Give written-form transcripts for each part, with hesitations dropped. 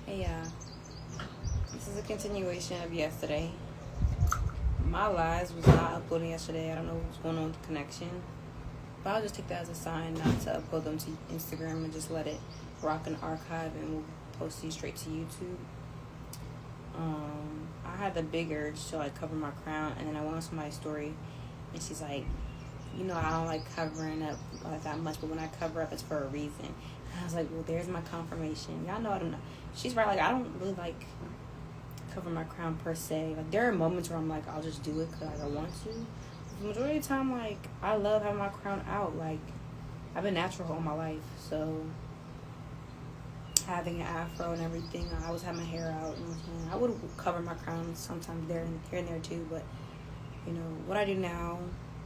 Hey, this is a continuation of yesterday. My lives was not uploading yesterday. I don't know what's going on with the connection, but I'll just take that as a sign not to upload them to Instagram and just let it rock an archive, and we'll post these straight to YouTube. I had the big urge to like cover my crown, and then I went on somebody's story, and she's like, you know, I don't like covering up that much, but when I cover up, it's for a reason. And I was like, well, there's my confirmation. Y'all know I don't know. She's right. Like, I don't really like cover my crown per se. Like, there are moments where I'm like, I'll just do it because I want to. The majority of the time, like, I love having my crown out. Like, I've been natural all my life, so having an afro and everything, I always have my hair out. You know what I'm saying? I would cover my crown sometimes here and there too, but you know what I do now,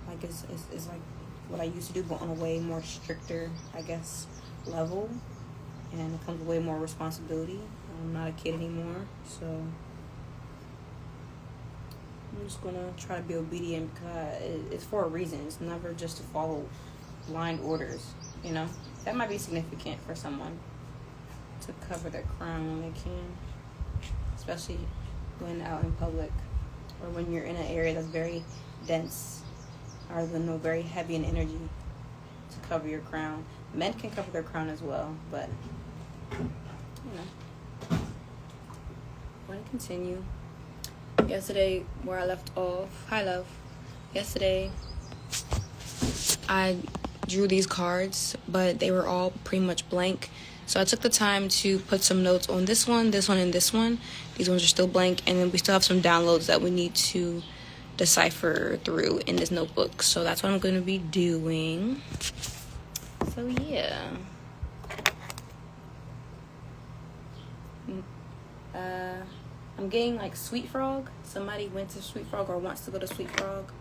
like is like what I used to do, but on a way more stricter, I guess, level, and it comes with way more responsibility. I'm not a kid anymore, so I'm just gonna try to be obedient because it's for a reason. It's never just to follow blind orders, you know. That might be significant for someone to cover their crown when they can, especially when out in public or when you're in an area that's very dense or very heavy in energy, to cover your crown. Men can cover their crown as well, but you know. I'm going to continue. Yesterday, where I left off, hi love. Yesterday, I drew these cards, but they were all pretty much blank. So I took the time to put some notes on this one, and this one. These ones are still blank, and then we still have some downloads that we need to decipher through in this notebook. So that's what I'm going to be doing. So yeah. I'm getting like Sweet Frog. Somebody went to Sweet Frog or wants to go to Sweet Frog.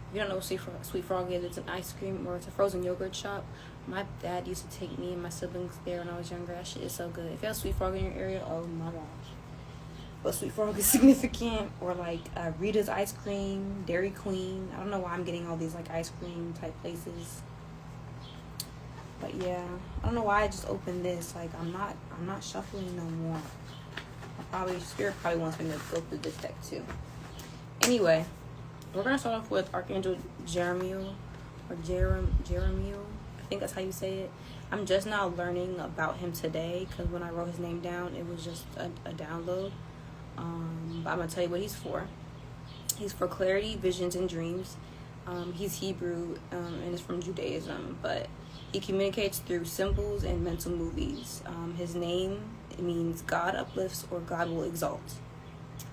If you don't know what Sweet Frog is, it's an ice cream or it's a frozen yogurt shop. My dad used to take me and my siblings there when I was younger. That shit is so good. If you have Sweet Frog in your area, oh my gosh. But Sweet Frog is significant. Or like Rita's Ice Cream, Dairy Queen. I don't know why I'm getting all these like ice cream type places. But yeah, I don't know why I just opened this. Like I'm not shuffling no more. Spirit probably wants me to go through this deck too. Anyway, we're gonna start off with Archangel Jeremiel or Jeremiel. I think that's how you say it. I'm just now learning about him today because when I wrote his name down, it was just a download. But I'm gonna tell you what he's for. He's for clarity, visions, and dreams. He's Hebrew and is from Judaism, but he communicates through symbols and mental movies. His name, it means God uplifts or God will exalt.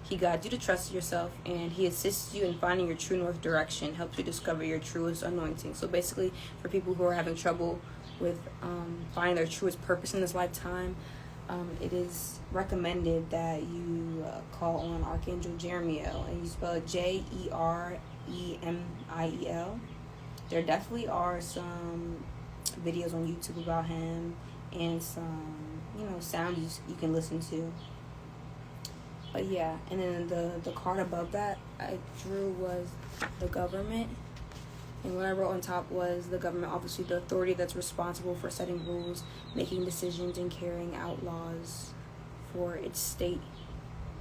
He guides you to trust yourself, and he assists you in finding your true north direction, helps you discover your truest anointing. So basically, for people who are having trouble with finding their truest purpose in this lifetime, it is recommended that you call on Archangel Jeremiel, and you spell it Jeremiel. There definitely are some videos on YouTube about him and some, sounds you can listen to. But yeah, and then the card above that I drew was the government. And what I wrote on top was the government, obviously the authority that's responsible for setting rules, making decisions, and carrying out laws for its state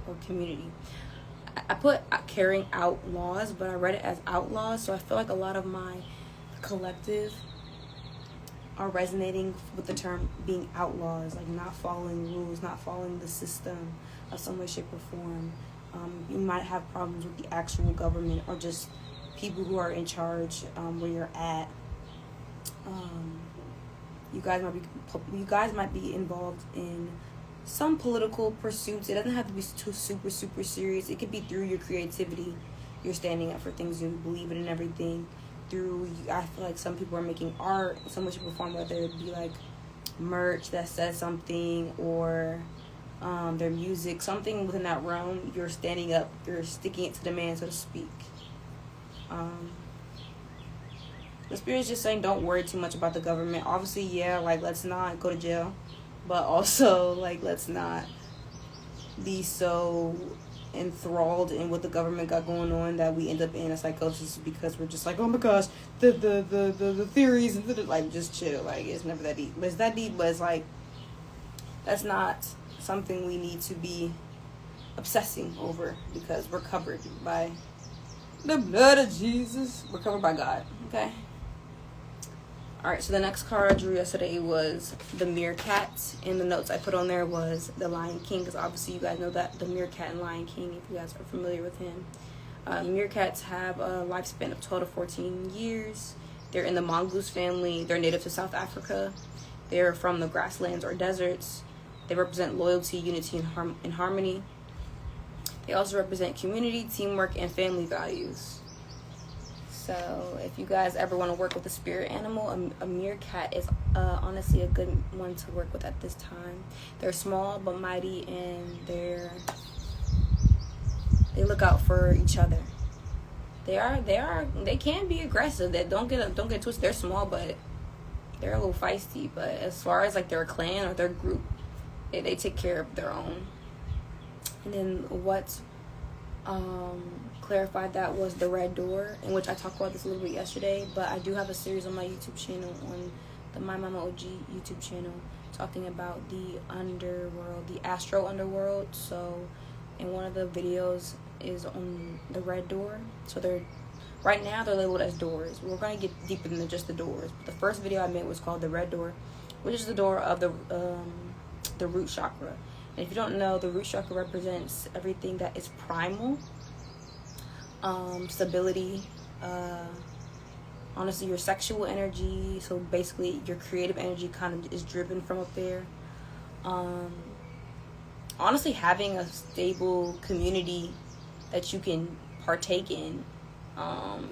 or community. I put carrying out laws, but I read it as outlaws, so I feel like a lot of my collective are resonating with the term being outlaws, like not following rules, not following the system of some way, shape, or form. You might have problems with the actual government or just people who are in charge where you're at. You guys might be involved in some political pursuits. It doesn't have to be too super serious. It could be through your creativity. You're standing up for things you believe in and everything. I feel like some people are making art, so much people form, whether it be like merch that says something or their music, something within that realm. You're standing up, you're sticking it to the man, so to speak. The Spirit's just saying don't worry too much about the government. Obviously, yeah, like let's not go to jail, but also like let's not be so enthralled in what the government got going on that we end up in a psychosis because we're just like, oh my gosh, the theories and like just chill. Like it's never that deep. But it's that deep, but it's like that's not something we need to be obsessing over, because we're covered by the blood of Jesus. We're covered by God, okay? Alright, so the next card I drew yesterday was the meerkat. And the notes I put on there was the Lion King, because obviously you guys know that the meerkat and Lion King, if you guys are familiar with him. Meerkats have a lifespan of 12 to 14 years. They're in the mongoose family. They're native to South Africa. They're from the grasslands or deserts. They represent loyalty, unity, and harmony. They also represent community, teamwork, and family values. So if you guys ever want to work with a spirit animal, a meerkat is honestly a good one to work with at this time. They're small but mighty, and they look out for each other. They can be aggressive. They don't get twisted. They're small, but they're a little feisty. But as far as like their clan or their group, they take care of their own. And then what clarified that was the red door, in which I talked about this a little bit yesterday. But I do have a series on my YouTube channel, on the My Mama OG YouTube channel, talking about the underworld, the astro underworld. So in one of the videos is on the red door. So right now they're labeled as doors. We're going to get deeper than just the doors. But the first video I made was called the red door, which is the door of the root chakra. And if you don't know, the root chakra represents everything that is primal, stability, honestly your sexual energy. So basically your creative energy kind of is driven from up there. Honestly, having a stable community that you can partake in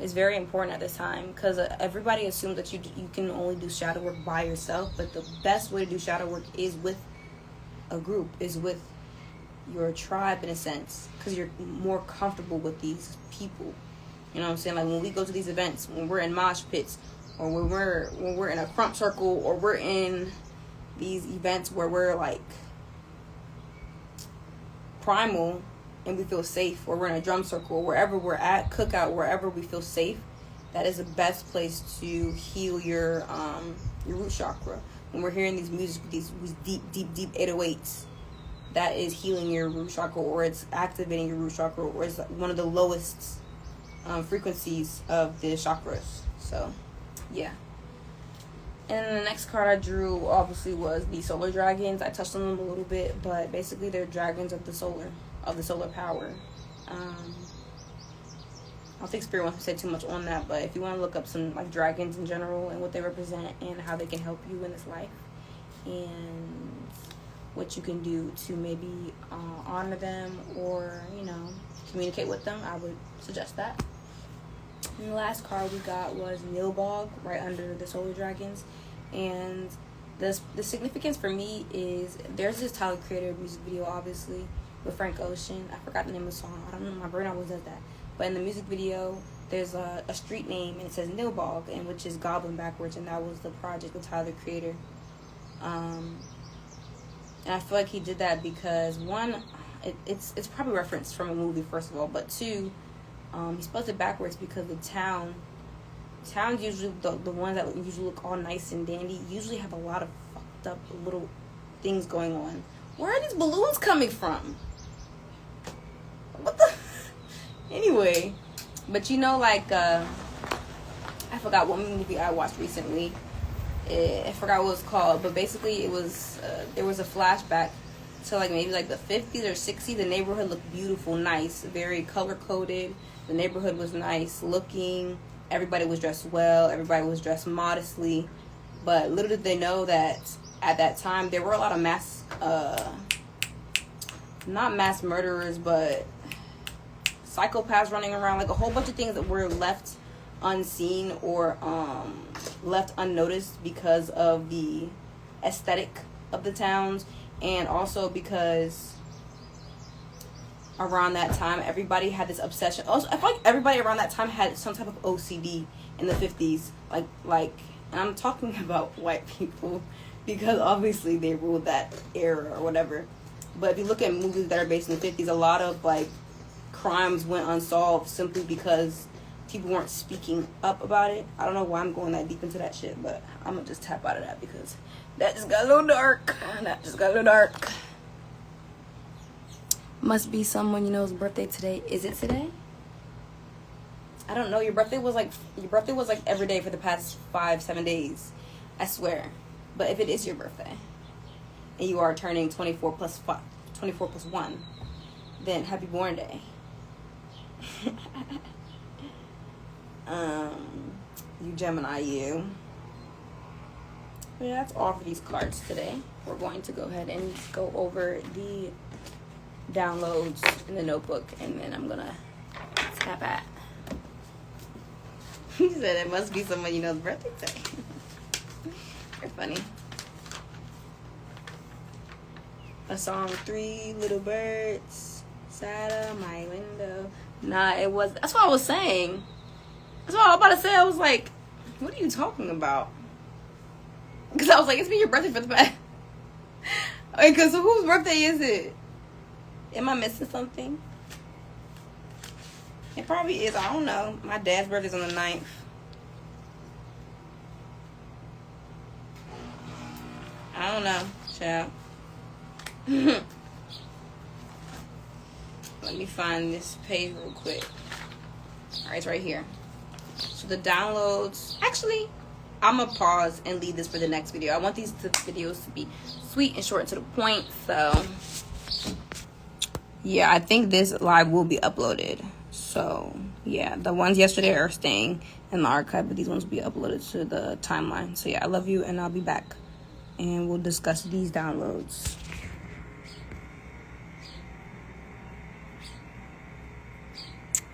is very important at this time, because everybody assumes that you can only do shadow work by yourself, but the best way to do shadow work is with a group, is with your tribe in a sense, because you're more comfortable with these people. You know what I'm saying? Like when we go to these events, when we're in mosh pits, or when we're in a crump circle, or we're in these events where we're like primal and we feel safe, or we're in a drum circle, wherever we're at, cookout, wherever we feel safe, that is the best place to heal your root chakra. When we're hearing these music, these deep 808s, that is healing your root chakra, or it's activating your root chakra, or it's one of the lowest frequencies of the chakras. So yeah. And then the next card I drew obviously was the solar dragons. I touched on them a little bit, but basically they're dragons of the solar power. I don't think Spirit wants to say too much on that, but if you want to look up some like dragons in general and what they represent and how they can help you in this life, and what you can do to maybe honor them, or communicate with them, I would suggest that. And the last card we got was Nilbog, right under the solar dragons. And the significance for me is there's this Tyler Creator music video, obviously, with Frank Ocean. I forgot the name of the song. I don't know, my brain always does that. But in the music video, there's a street name, and it says Nilbog, and which is Goblin backwards, and that was the project with Tyler Creator. And I feel like he did that because, one, it's probably referenced from a movie, first of all, but two, he spells it backwards because the towns usually, the ones that usually look all nice and dandy, usually have a lot of fucked up little things going on. Where are these balloons coming from? What the? Anyway, but like, I forgot what movie I watched recently. I forgot what it was called, but basically it was, there was a flashback to like maybe like the 50s or 60s. The neighborhood looked beautiful, nice, very color-coded. The neighborhood was nice looking. Everybody was dressed well. Everybody was dressed modestly. But little did they know that at that time there were a lot of not mass murderers, but psychopaths running around, like a whole bunch of things that were left unseen or left unnoticed because of the aesthetic of the towns, and also because around that time everybody had this obsession. Also, I feel like everybody around that time had some type of OCD in the 50s, like and I'm talking about white people because obviously they ruled that era or whatever. But if you look at movies that are based in the 50s, a lot of like crimes went unsolved simply because people weren't speaking up about it. I don't know why I'm going that deep into that shit, but I'm gonna just tap out of that because that just got a little dark. Must be someone you know's birthday today. Is it today? I don't know. Your birthday was like every day for the past 5-7 days. I swear. But if it is your birthday and you are turning 24 plus 1, then happy born day. You Gemini, you. But yeah, that's all for these cards today. We're going to go ahead and go over the downloads in the notebook, and then I'm gonna tap at. He said it must be someone you know's birthday today. You're funny. A song, 3 little birds sat on my window. Nah, it was. That's what I was saying. That's what I was about to say. I was like, what are you talking about? Because I was like, it's been your birthday for the past. Okay, because whose birthday is it? Am I missing something? It probably is. I don't know. My dad's birthday's on the 9th. I don't know, child. Let me find this page real quick. Alright, it's right here. So the downloads. Actually, I'm going to pause and leave this for the next video. I want these videos to be sweet and short and to the point. So, yeah, I think this live will be uploaded. So, yeah, the ones yesterday are staying in the archive, but these ones will be uploaded to the timeline. So, yeah, I love you, and I'll be back. And we'll discuss these downloads.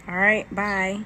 All right, bye.